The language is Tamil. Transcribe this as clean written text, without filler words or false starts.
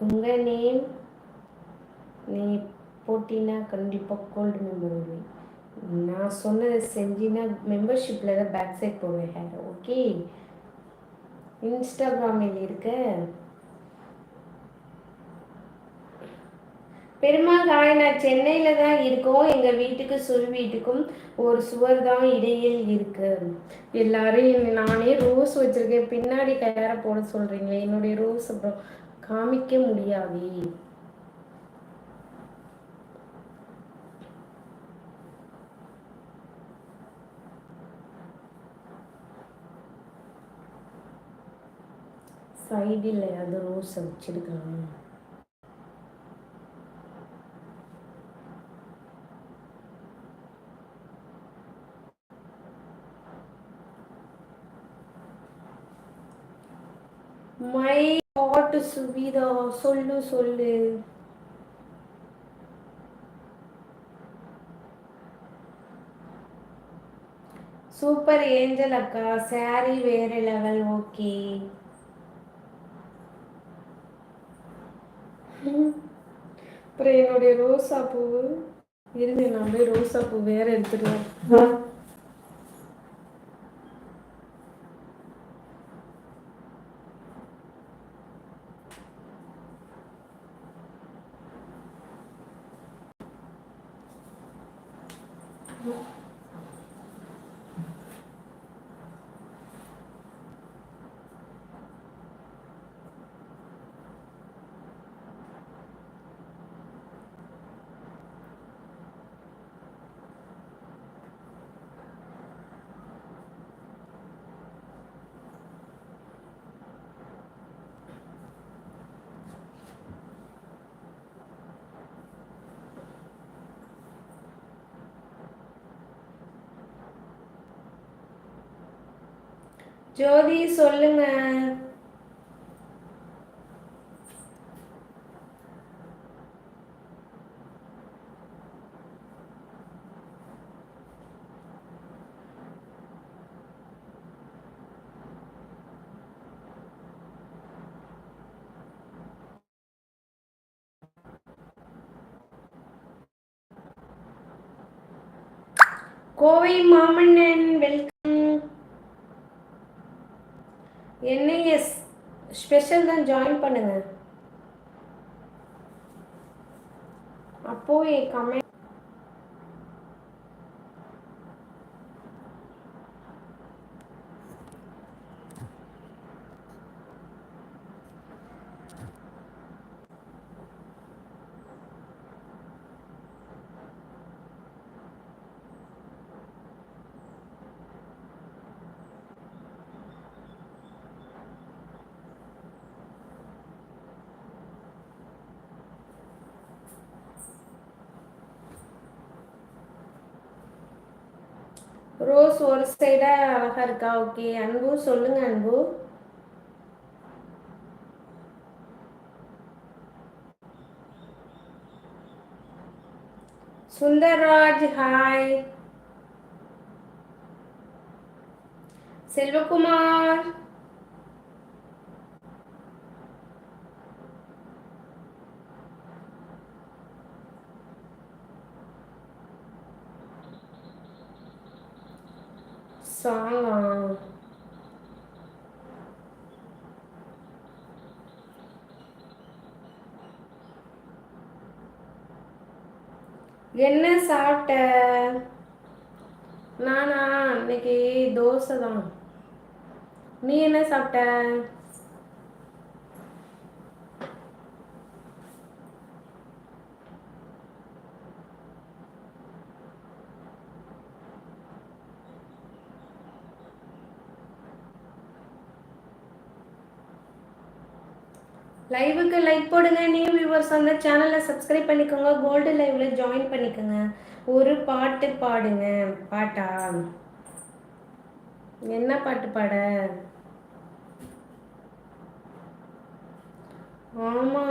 உங்கள் நேம் நீ போட்டினா கண்டிப்பாக கோல்டு மெம்பர் வருவேன். நான் சொன்னதை செஞ்சின்னா மெம்பர்ஷிப்பில் தான் பேக் சைட் போடுவேன் ஹேர். ஓகே, இன்ஸ்டாகிராமில் இருக்க பெருமாள் ஹாய், நான் சென்னையில் தான் இருக்கோம். எங்கள் வீட்டுக்கு வீட்டுக்கும் ஒரு சுவர் தான் இடையில் இருக்கு. எல்லாரும் நானே ரோஸ் வச்சிருக்கேன், பின்னாடி ஹேரை போட சொல்கிறீங்களே. என்னுடைய ரோஸ் அப்புறம் காமிக்க முடியாதே. சைடில் அது ரோஸை வச்சிருக்கலாம். மை ஹாட் சுவிதா, சொல்லு சொல்லு. சூப்பர் ஏஞ்சல் அக்கா, சாரி வேற லெவல். ஓகே, அப்புறம் என்னுடைய ரோசா பூவு இருங்க, நான் போய் ரோசா பூ வேற எடுத்துருவேன். ஜோதி சொல்லுங்க. கோவை மாமன்னன் வெல்கம். என்ஐஎஸ் ஸ்பெஷல் தான், ஜாயின் பண்ணுங்க. அப்போ என் கமெண்ட் ரோஸ் ஒரு சைடா அழகா இருக்கா? ஓகே அன்பு சொல்லுங்க. அன்பு சுந்தர்ராஜ் ஹாய். செல்வகுமார் சாங்கா என்ன சாப்பிட்ட? நானா இன்னைக்கு தோசை தான். நீ என்ன சாப்பிட்ட? லைவுக்கு லைக் போடுங்க. நியூ வியூவர்ஸ் அந்த சேனலை சப்ஸ்கிரைப் பண்ணிக்கோங்க. கோல்டு லைவ்ல ஜாயின் பண்ணிக்கோங்க. ஒரு பாட்டு பாடுங்க. பாட்டா? என்ன பாட்டு பாட? ஆமா